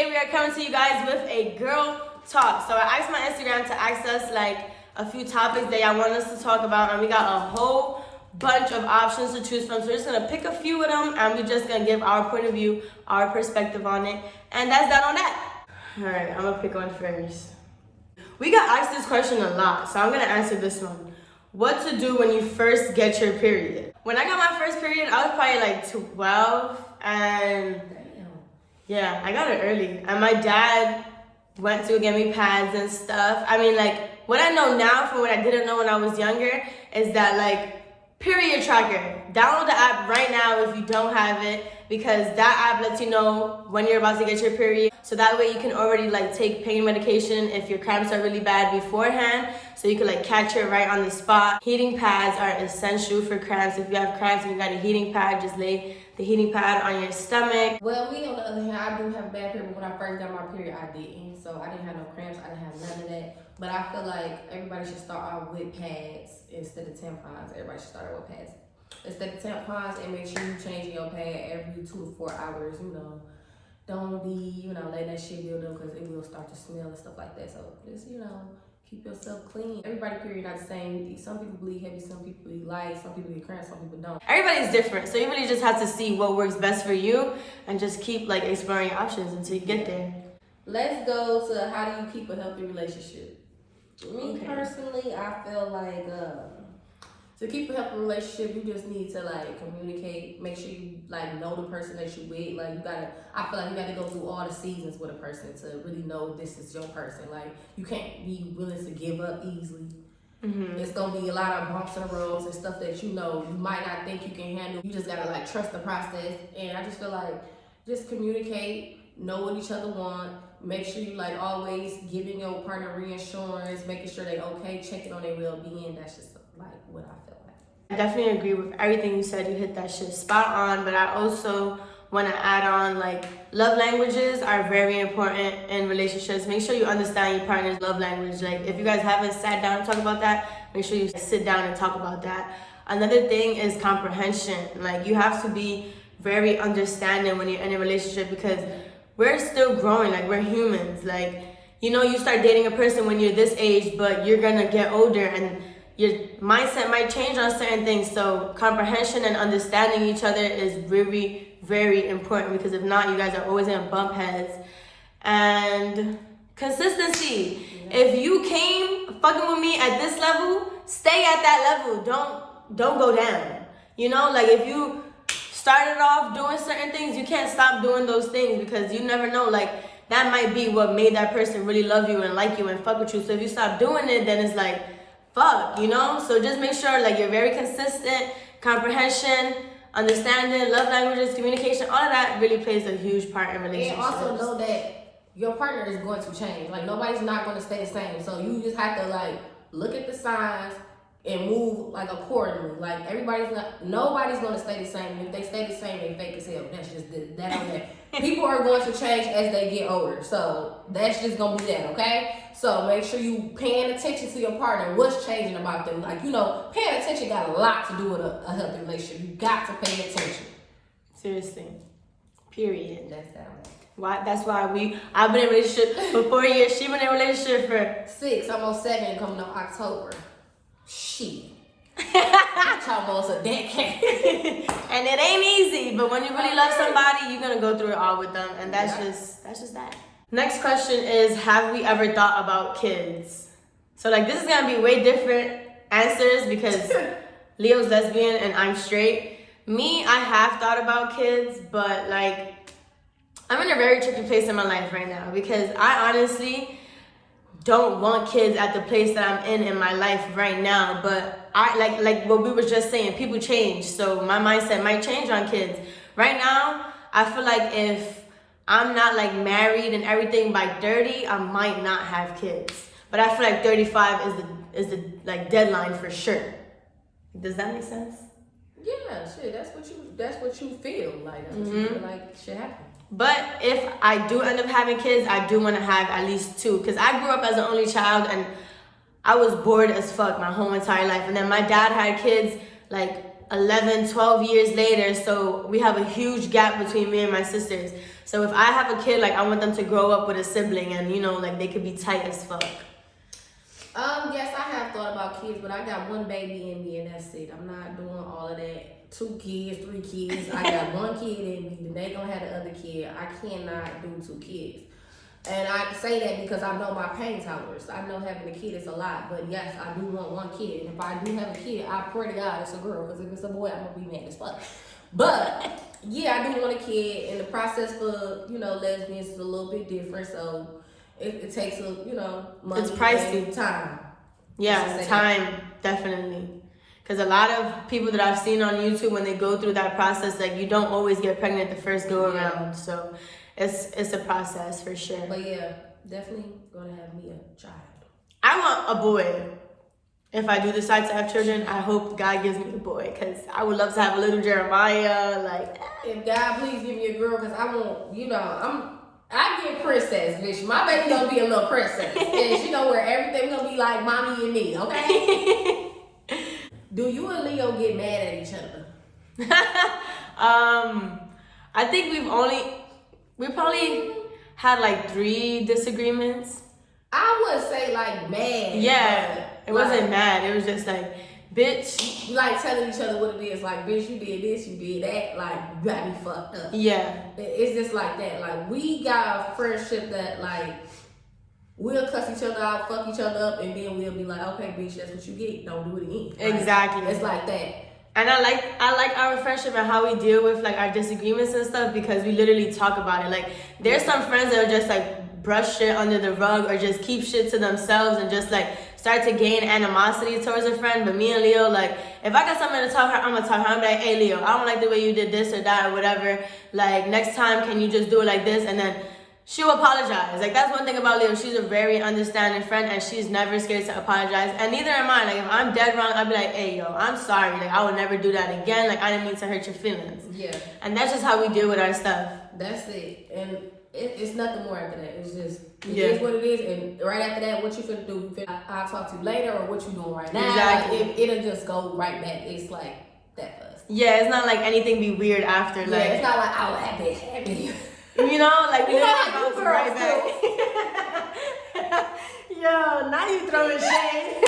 today we are coming to you guys with a girl talk. So I asked my Instagram to ask us like a few topics that y'all want us to talk about, and we got a whole bunch of options to choose from. So we're just gonna pick a few of them, and we're just gonna give our point of view, our perspective on it, and that's that on that. All right, I'm gonna pick one first. We got asked this question a lot, so I'm gonna answer this one. What to do when you first get your period? When I got my first period, I was probably like 12, and yeah, I got it early. And my dad went to get me pads and stuff. I mean, like, what I know now from what I didn't know when I was younger is that, like, period tracker. Download the app right now if you don't have it, because that app lets you know when you're about to get your period. So that way you can already like take pain medication if your cramps are really bad beforehand. So you can like catch it right on the spot. Heating pads are essential for cramps. If you have cramps and you got a heating pad, just lay the heating pad on your stomach. Well, me on the other hand, I do have bad period, but when I first got my period, I didn't. So I didn't have no cramps, I didn't have none of that. But I feel like everybody should start out with pads instead of tampons. Everybody should start out with pads instead of tampons, and make sure you change your pad every 2 to 4 hours, you know. Don't be, letting that shit build up, because it will start to smell and stuff like that. So just, keep yourself clean. Everybody period not the same. Some people bleed heavy, some people bleed light, some people get cramps, some people don't. Everybody's different, so you really just have to see what works best for you and just keep like exploring your options until you get there. Let's go to how do you keep a healthy relationship. Me personally, I feel like to keep a healthy relationship, you just need to like communicate. Make sure you like know the person that you with. Like I feel like you gotta go through all the seasons with a person to really know this is your person. Like you can't be willing to give up easily. Mm-hmm. It's gonna be a lot of bumps in the roads and stuff that you might not think you can handle. You just gotta like trust the process. And I just feel like just communicate, know what each other want. Make sure you like always giving your partner reassurance, making sure they okay, checking on their well-being. That's just like what I feel like. I definitely agree with everything you said. You hit that shit spot on, but I also want to add on like love languages are very important in relationships. Make sure you understand your partner's love language. Like if you guys haven't sat down and talk about that, make sure you sit down and talk about that. Another thing is comprehension. Like you have to be very understanding when you're in a relationship, because we're still growing. Like we're humans. Like, you start dating a person when you're this age, but you're gonna get older and your mindset might change on certain things. So comprehension and understanding each other is very, very important, because if not, you guys are always gonna bump heads. And consistency. If you came fucking with me at this level, stay at that level. Don't go down. Like if you started off doing certain things, you can't stop doing those things, because you never know, like that might be what made that person really love you and like you and fuck with you. So if you stop doing it, then it's like fuck, so just make sure like you're very consistent. Comprehension, understanding, love languages, communication, all of that really plays a huge part in relationships. And also know that your partner is going to change. Like nobody's not going to stay the same, so you just have to like look at the signs and move like accordingly. Like nobody's gonna stay the same. If they stay the same, they fake as hell. That's just that on that. People are going to change as they get older, so that's just gonna be that, okay? So make sure you paying attention to your partner. What's changing about them? Like paying attention got a lot to do with a healthy relationship. You got to pay attention. Seriously. Period. That's that. Why? That's why I've been in a relationship for 4 years. She been in a relationship for 6, almost 7, coming on October. Shit. It's almost a decade. And it ain't easy, but when you really love somebody, you're gonna go through it all with them, and that's just that. Next question is, have we ever thought about kids? So like this is gonna be way different answers, because Leo's lesbian and I'm straight. Me, I have thought about kids, but like I'm in a very tricky place in my life right now, because I honestly don't want kids at the place that I'm in my life right now. But I like what we were just saying, people change, so my mindset might change on kids. Right now, I feel like if I'm not like married and everything by 30, I might not have kids. But I feel like 35 is the like deadline for sure. Does that make sense? Yeah, shit. That's what you feel like. That's what you feel like should happen. But if I do end up having kids, I do want to have at least 2, because I grew up as an only child and I was bored as fuck my whole entire life. And then my dad had kids like 11, 12 years later. So we have a huge gap between me and my sisters. So if I have a kid, like I want them to grow up with a sibling and, you know, like they could be tight as fuck. Yes, I have thought about kids, but I got one baby in me and that's it. I'm not doing all of that. 2 kids, 3 kids. I got one kid in me. Then they gonna have the other kid. I cannot do 2 kids. And I say that because I know my pain tolerance. I know having a kid is a lot, but yes, I do want one kid. And if I do have a kid, I pray to God it's a girl, because if it's a boy, I'm gonna be mad as fuck. But yeah, I do want a kid, and the process for, you know, lesbians is a little bit different. So it takes a, you know, money, it's pricey. and time. Yeah, time, definitely. Because a lot of people that I've seen on YouTube, when they go through that process, like you don't always get pregnant the first go around. So it's a process for sure. But yeah, definitely gonna have me a child. I want a boy. If I do decide to have children, I hope God gives me a boy, because I would love to have a little Jeremiah. Like, if God please give me a girl, because I want, you know, I get princess, bitch. My baby gonna be a little princess, and she gonna wear everything. Gonna be like mommy and me, okay? Do you and Leo get mad at each other? I think we probably had like 3 disagreements. I would say like mad. Yeah, it wasn't mad. It was just like, bitch. Like telling each other what it is. Like, bitch, you did this, you did that. Like, you got me fucked up. Yeah. It's just like that. Like, we got a friendship that like, we'll cuss each other out, fuck each other up, and then we'll be like, okay, bitch, that's what you get. Don't do it again. Like, exactly. It's like that. And I like our friendship and how we deal with like our disagreements and stuff, because we literally talk about it. Like, there's some friends that are just like brush shit under the rug or just keep shit to themselves and just like start to gain animosity towards a friend. But me and Leo, like, if I got something to tell her, I'm gonna tell her. I'm like, hey Leo, I don't like the way you did this or that or whatever. Like, next time, can you just do it like this? And then she'll apologize. Like, that's one thing about Leo. She's a very understanding friend, and she's never scared to apologize. And neither am I. Like, if I'm dead wrong, I'll be like, hey, yo, I'm sorry. Like, I would never do that again. Like, I didn't mean to hurt your feelings. Yeah. And that's just how we deal with our stuff. That's it. And it's nothing more after that. It's just, it Yeah. is what it is. And right after that, what you finna do? I'll talk to you later, or what you doing right now. Exactly. Like, it'll just go right back. It's like that for us. Yeah, it's not like anything be weird after. Yeah, Like, it's not like, oh, happy. you know, like, we You know never how you bounce right girls back. Yo, now you throwing shade.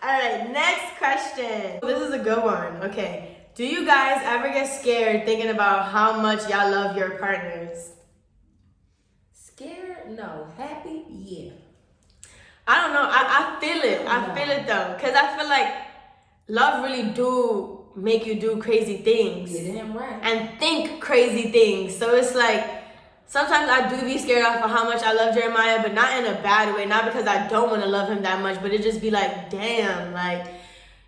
All right, next question. This is a good one. Okay. Do you guys ever get scared thinking about how much y'all love your partners? Scared? No. Happy? Yeah. I don't know. I feel it. I feel it though. Because I feel like love really do make you do crazy things. Yeah, damn right. And think crazy things. So it's like, sometimes I do be scared off of how much I love Jeremiah, but not in a bad way. Not because I don't want to love him that much, but it just be like, damn, like,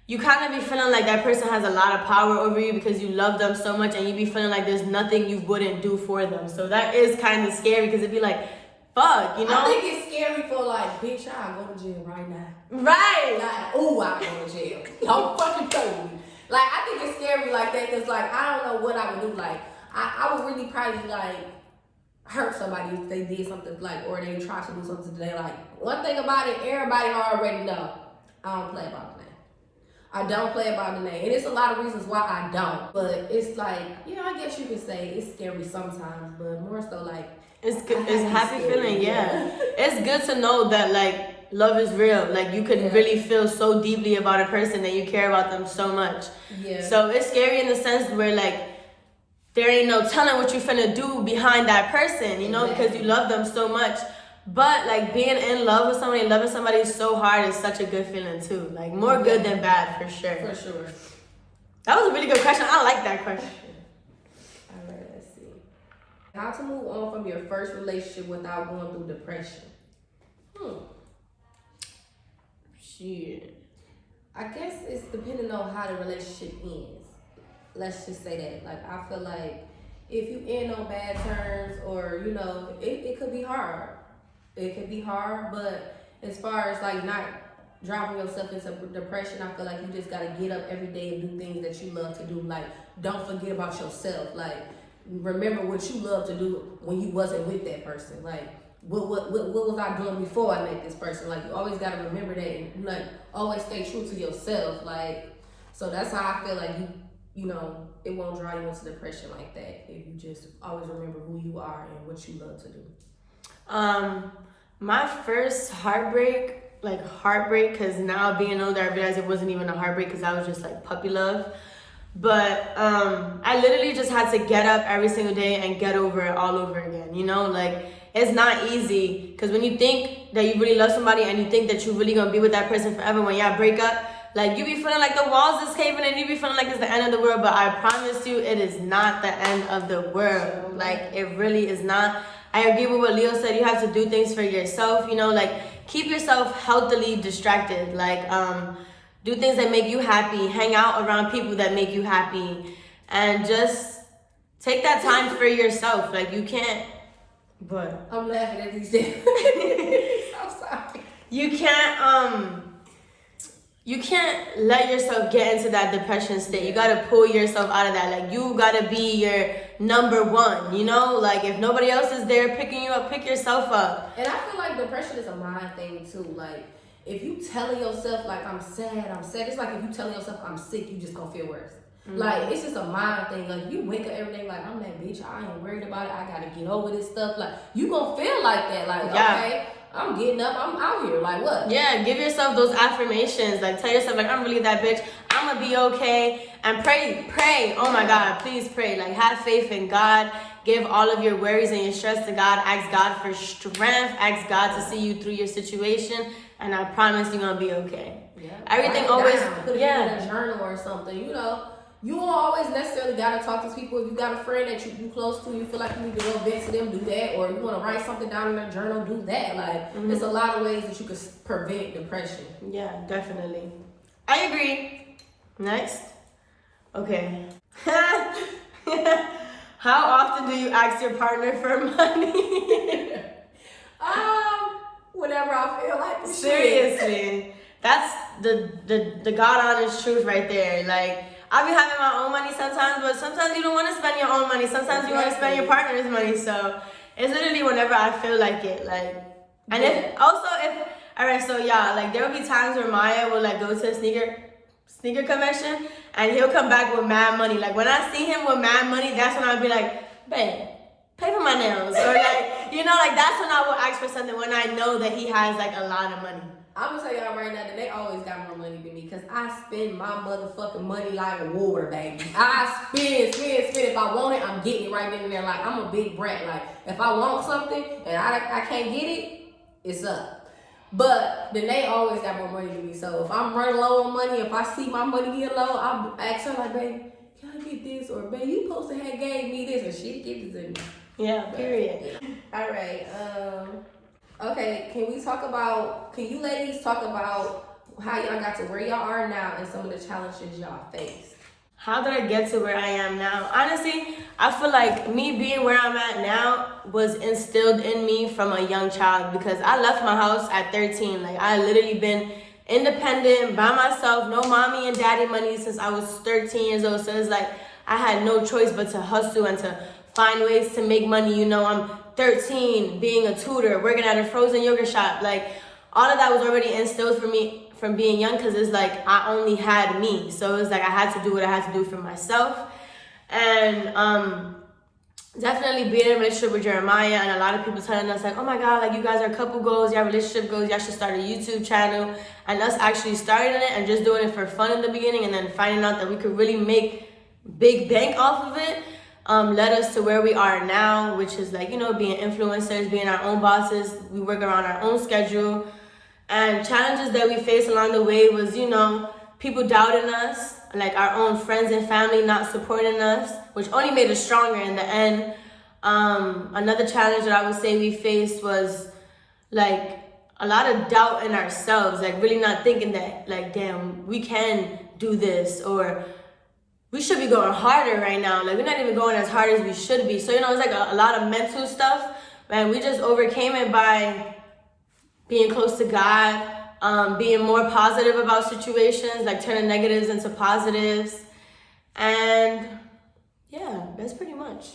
you kind of be feeling like that person has a lot of power over you because you love them so much, and you be feeling like there's nothing you wouldn't do for them. So that is kind of scary, because it'd be like, fuck, you know? I think it's scary for like, bitch, I'll go to jail right now. Right. Like, ooh, I'll go to jail. Don't fucking play with me. Like, I think it's scary like that, because like, I don't know what I would do. Like, I would really probably like hurt somebody if they did something like, or they tried to do something today. Like, one thing about it, everybody already know, I don't play about the name. I don't play about the name. And it's a lot of reasons why I don't. But it's like, yeah, I guess you could say it's scary sometimes, but more so like, it's good. It's happy feeling, yeah. It's good to know that like love is real. Like, you could really feel so deeply about a person that you care about them so much. Yeah. So it's scary in the sense where like there ain't no telling what you finna do behind that person, you know, because you love them so much. But like being in love with somebody, loving somebody so hard is such a good feeling too. Like, more good than bad, for sure. For sure. That was a really good question. I like that question. All right, let's see. How to move on from your first relationship without going through depression? Shit. I guess it's depending on how the relationship ends. Let's just say that. Like, I feel like if you end on bad terms, or, you know, it could be hard. It could be hard, but as far as like not driving yourself into depression, I feel like you just gotta get up every day and do things that you love to do. Like, don't forget about yourself. Like, remember what you love to do when you wasn't with that person. Like, what was I doing before I met this person? Like, you always gotta remember that, and like always stay true to yourself. Like, So that's how I feel like you know, it won't drive you into depression like that if you just always remember who you are and what you love to do. My first heartbreak, because now being older, I realized it wasn't even a heartbreak because I was just like puppy love. But I literally just had to get up every single day and get over it all over again. You know, like it's not easy because when you think that you really love somebody and you think that you're really gonna be with that person forever, when y'all break up, like you be feeling like the walls is caving and you be feeling like it's the end of the world. But I promise you, it is not the end of the world. Like it really is not. I agree with what Leo said. You have to do things for yourself. You know, like keep yourself healthily distracted. Like do things that make you happy. Hang out around people that make you happy, and just take that time for yourself. Like you can't. But I'm laughing at these things. I'm sorry. You can't let yourself get into that depression state. You gotta pull yourself out of that. Like you gotta be your number one, you know? Like if nobody else is there picking you up, pick yourself up. And I feel like depression is a mind thing too. Like if you telling yourself like I'm sad, it's like if you telling yourself I'm sick, you just gonna feel worse. Mm-hmm. Like it's just a mind thing. Like you wake up every day like I'm that bitch, I ain't worried about it, I gotta get over this stuff. Like you gonna feel like that. Like okay, I'm getting up, I'm out here, like what? Yeah, give yourself those affirmations. Like tell yourself like I'm really that bitch, I'm gonna be okay. And pray, oh my God, please pray. Like have faith in God. Give all of your worries and your stress to God. Ask God for strength. Ask God to see you through your situation. And I promise you're gonna be okay. Yeah. Everything always put it in a journal or something, you know. You don't always necessarily gotta talk to people. If you got a friend that you close to, you feel like you need to go vent to them, do that. Or you wanna write something down in a journal, do that. Like there's a lot of ways that you could prevent depression. Yeah, definitely. I agree. Next. Okay. How often do you ask your partner for money? Whenever I feel like the Seriously. That's the God honest truth right there. Like I be having my own money sometimes, but sometimes you don't want to spend your own money. Sometimes you want to spend your partner's money. So it's literally whenever I feel like it. Like, and alright, so yeah, like there will be times where Maya will like go to a sneaker convention and he'll come back with mad money. Like when I see him with mad money, that's when I'll be like, babe, pay for my nails. Or like, you know, like that's when I will ask for something when I know that he has like a lot of money. I'm gonna tell y'all right now that they always got more money than me because I spend my motherfucking money like water, baby. I spend. If I want it, I'm getting it right then and there. Like, I'm a big brat. Like, if I want something and I can't get it, it's up. But then they always got more money than me. So if I'm running low on money, if I see my money get low, I'll ask her like, babe, can I get this? Or, babe, you supposed to have gave me this. And she gives it to me. Yeah, period. All right. Okay, can you ladies talk about how y'all got to where y'all are now and some of the challenges y'all faced? How did I get to where I am now? Honestly, I feel like me being where I'm at now was instilled in me from a young child because I left my house at 13. Like I literally been independent by myself, no mommy and daddy money since I was 13 years old. So it's like I had no choice but to hustle and to find ways to make money. You know, I'm 13, being a tutor, working at a frozen yogurt shop. Like all of that was already instilled for me from being young because it's like I only had me. So it was like I had to do what I had to do for myself. And definitely being in a relationship with Jeremiah and a lot of people telling us like, oh my God, like you guys are couple goals, y'all relationship goals, y'all should start a YouTube channel. And us actually starting it and just doing it for fun in the beginning and then finding out that we could really make big bank off of it. Led us to where we are now, which is like, you know, being influencers, being our own bosses. We work around our own schedule. And challenges that we faced along the way was, you know, people doubting us, like our own friends and family not supporting us, which only made us stronger in the end. Another challenge that I would say we faced was like a lot of doubt in ourselves, like really not thinking that like, damn, we can do this, or we should be going harder right now. Like we're not even going as hard as we should be. So, you know, it's like a lot of mental stuff. And we just overcame it by being close to God, being more positive about situations, like turning negatives into positives. And yeah, that's pretty much.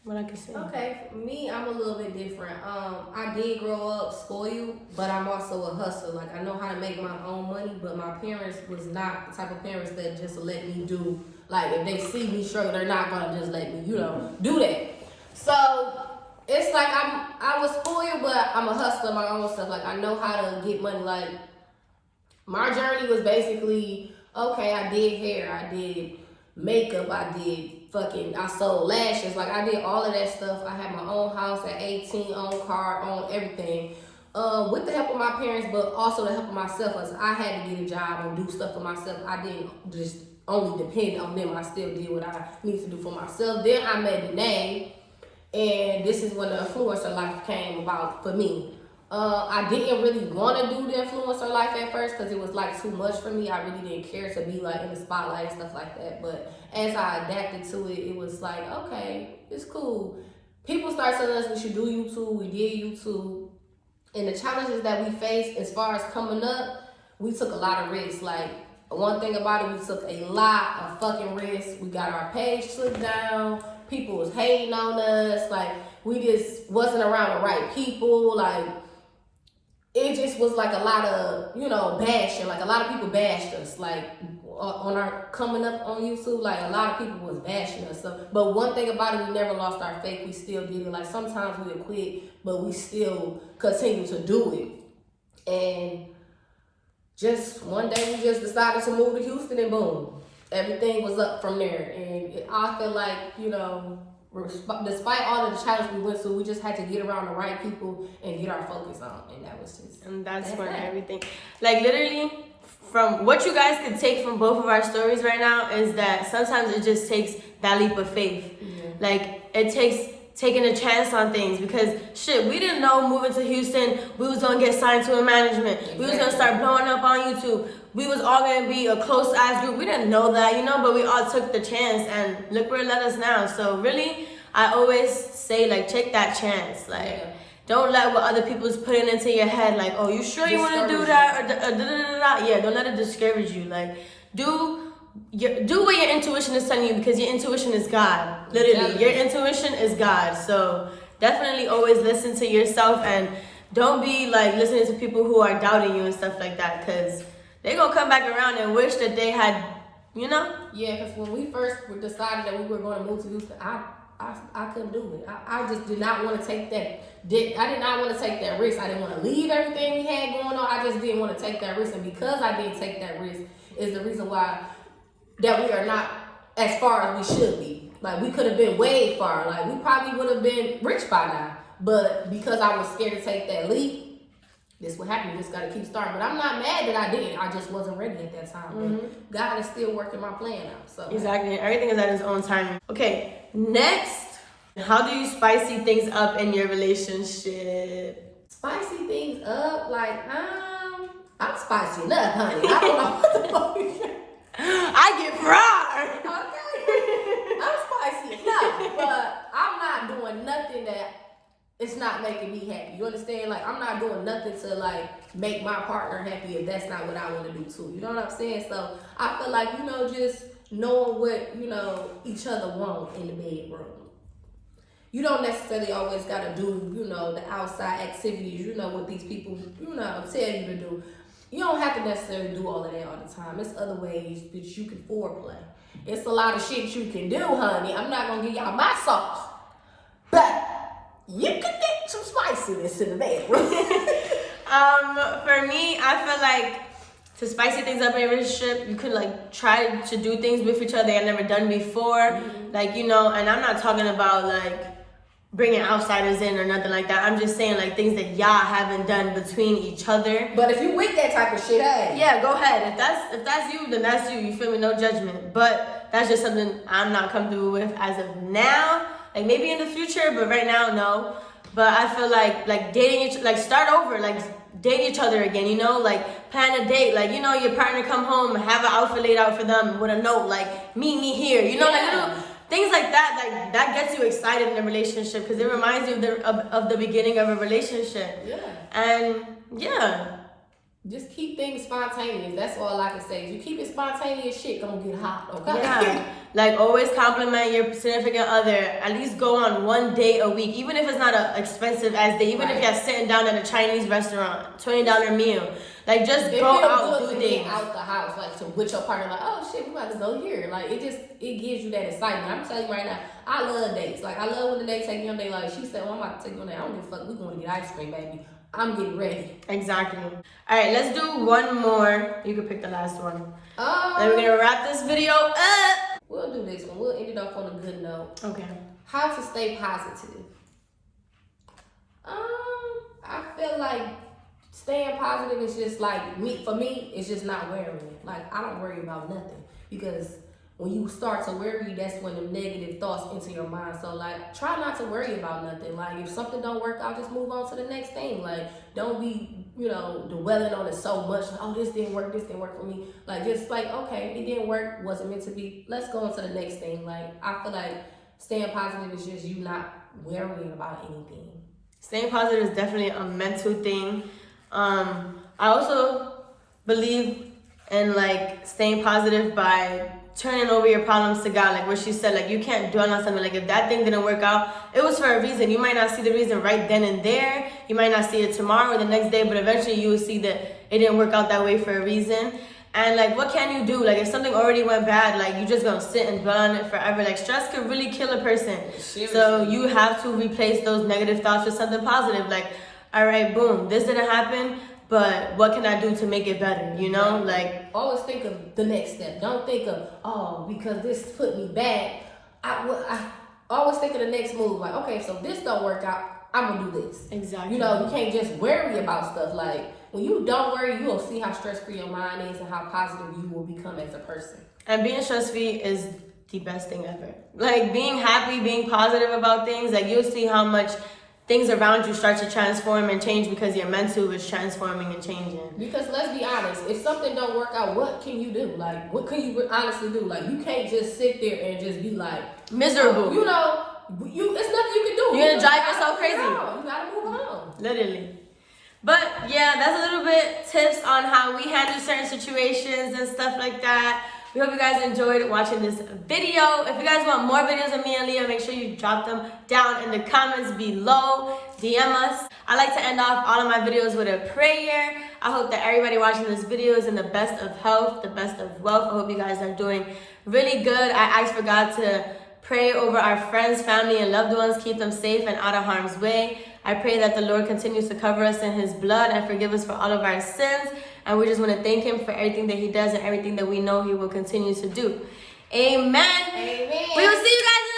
what I can say. Okay, for me, I'm a little bit different. I did grow up spoiled, but I'm also a hustler. Like, I know how to make my own money, but my parents was not the type of parents that just let me do. Like, if they see me struggle, they're not gonna just let me, do that. So it's like I was spoiled, but I'm a hustler, my own stuff. Like, I know how to get money. Like, my journey was basically, okay, I did hair, I did makeup, I sold lashes. Like, I did all of that stuff. I had my own house at 18, own car, own everything. With the help of my parents, but also the help of myself, as I had to get a job and do stuff for myself. I didn't just only depend on them. I still did what I needed to do for myself. Then I made the name, and this is when the influencer life came about for me. I didn't really want to do the influencer life at first because it was like too much for me. I really didn't care to be like in the spotlight and stuff like that. But as I adapted to it, it was like, okay, it's cool. People start telling us we should do YouTube. We did YouTube. And the challenges that we faced as far as coming up, we took a lot of risks. Like, one thing about it, we took a lot of fucking risks. We got our page took down. People was hating on us. Like, we just wasn't around the right people. Like, it just was like a lot of, bashing. Like, a lot of people bashed us. Like, on our coming up on YouTube, like, a lot of people was bashing us. So, but one thing about it, we never lost our faith. We still did it. Like, sometimes we would quit, but we still continue to do it. And just one day we just decided to move to Houston, and boom, everything was up from there. And I feel like, despite all of the challenges we went through, we just had to get around the right people and get our focus on. And that was just... And that's when everything... Like, literally, from what you guys could take from both of our stories right now is that sometimes it just takes that leap of faith. Yeah. Like, it takes taking a chance on things, because shit, we didn't know moving to Houston we was gonna get signed to a management. Exactly. We was gonna start blowing up on YouTube. We was all gonna be a close ass group. We didn't know that, but we all took the chance, and look where it led us now. So really, I always say, like, take that chance. Like, don't let what other people's putting into your head, like, oh, you sure you want to do that, or da-da-da-da-da. Yeah, don't let it discourage you. Like, do what your intuition is telling you, because your intuition is God. Literally, your intuition is God. So definitely always listen to yourself, and don't be like listening to people who are doubting you and stuff like that, because they're gonna come back around and wish that they had, Yeah, because when we first decided that we were going to move to Houston, I couldn't do it. I just did not want to take that. I did not want to take that risk. I didn't want to leave everything we had going on. I just didn't want to take that risk, and because I didn't take that risk is the reason why that we are not as far as we should be. Like, we could have been way far. Like, we probably would have been rich by now. But because I was scared to take that leap, this what happened. You just got to keep starting. But I'm not mad that I didn't. I just wasn't ready at that time. Mm-hmm. But God is still working my plan out. So exactly. Everything is at his own time. Okay, next. How do you spicy things up in your relationship? Spicy things up? Like, I'm spicy enough, honey. I don't know what the fuck you say. I get fried. Okay. I'm spicy enough, but I'm not doing nothing that it's not making me happy. You understand? Like, I'm not doing nothing to, like, make my partner happy if that's not what I want to do too. You know what I'm saying? So I feel like, just knowing what, each other want in the bedroom. You don't necessarily always got to do, the outside activities, what these people, tell you to do. You don't have to necessarily do all of that all the time. It's other ways that you can foreplay. It's a lot of shit you can do, honey. I'm not going to give y'all my sauce. But you can get some spiciness in the bedroom. For me, I feel like to spicy things up in a relationship, you could, like, try to do things with each other I've never done before. Mm-hmm. Like, and I'm not talking about, like, bringing outsiders in or nothing like that. I'm just saying, like, things that y'all haven't done between each other. But if you with that type of shit, hey. Yeah, go ahead. If that's you, then that's you. You feel me? No judgment. But that's just something I'm not comfortable with as of now. Like, maybe in the future, but right now, no. But I feel like dating start over, like, date each other again, like, plan a date, like, your partner come home, have an outfit laid out for them with a note, like, meet me here, like, things like that, like, that gets you excited in a relationship, because it reminds you of the beginning of a relationship. Yeah. And, yeah, Just keep things spontaneous. That's all I can say. If you keep it spontaneous, shit gonna get hot, okay? Yeah. Like, always compliment your significant other. At least go on one date a week, even if it's not an expensive as day. Even if you're sitting down at a Chinese restaurant, $20 meal. Like, just go out, do things. Get out the house, like, so with your partner, like, oh shit, we about to go here. Like, it gives you that excitement. I'm telling you right now, I love dates. Like, I love when the date take me on a date. Like, she said, well, I'm about to take you on a date. I don't give a fuck. We going to get ice cream, baby. I'm getting ready. Exactly. All right, let's do one more. You can pick the last one. Then we're gonna wrap this video up. We'll do this one. We'll end it off on a good note. Okay. How to stay positive. I feel like staying positive is just like for me, it's just not worrying. Like, I don't worry about nothing, because when you start to worry, that's when the negative thoughts enter your mind. So, like, try not to worry about nothing. Like, if something don't work out, just move on to the next thing. Like, don't be, dwelling on it so much. Like, oh, this didn't work for me. Like, just like, okay, it didn't work, wasn't meant to be. Let's go on to the next thing. Like, I feel like staying positive is just you not worrying about anything. Staying positive is definitely a mental thing. I also believe in, like, staying positive by turning over your problems to God. Like what she said, like, you can't dwell on something. Like, if that thing didn't work out, it was for a reason. You might not see the reason right then and there. You might not see it tomorrow or the next day, but eventually you will see that it didn't work out that way for a reason. And, like, what can you do? Like, if something already went bad, like, you just gonna sit and dwell on it forever. Like, stress could really kill a person. Seriously. So you have to replace those negative thoughts with something positive. Like, all right, boom, this didn't happen, but what can I do to make it better? Like, always think of the next step. Don't think of, oh, because this put me back. I always think of the next move. Like, okay, so this don't work out, I'm gonna do this. Exactly. You can't just worry about stuff. Like, when you don't worry, you'll see how stress-free your mind is and how positive you will become as a person. And being stress-free is the best thing ever. Like, being happy, being positive about things, like, you'll see how much things around you start to transform and change because your mental is transforming and changing. Because let's be honest, if something don't work out, what can you do? Like, what can you honestly do? Like, you can't just sit there and just be like miserable. It's nothing you can do. You're gonna drive yourself crazy. You gotta move on. Literally. But yeah, that's a little bit tips on how we handle certain situations and stuff like that. We hope you guys enjoyed watching this video. If you guys want more videos of me and Leah, make sure you drop them down in the comments below. DM us. I like to end off all of my videos with a prayer. I hope that everybody watching this video is in the best of health, the best of wealth. I hope you guys are doing really good. I ask for God to pray over our friends, family, and loved ones. Keep them safe and out of harm's way. I pray that the Lord continues to cover us in his blood and forgive us for all of our sins. And we just want to thank him for everything that he does and everything that we know he will continue to do. Amen. Amen. We will see you guys in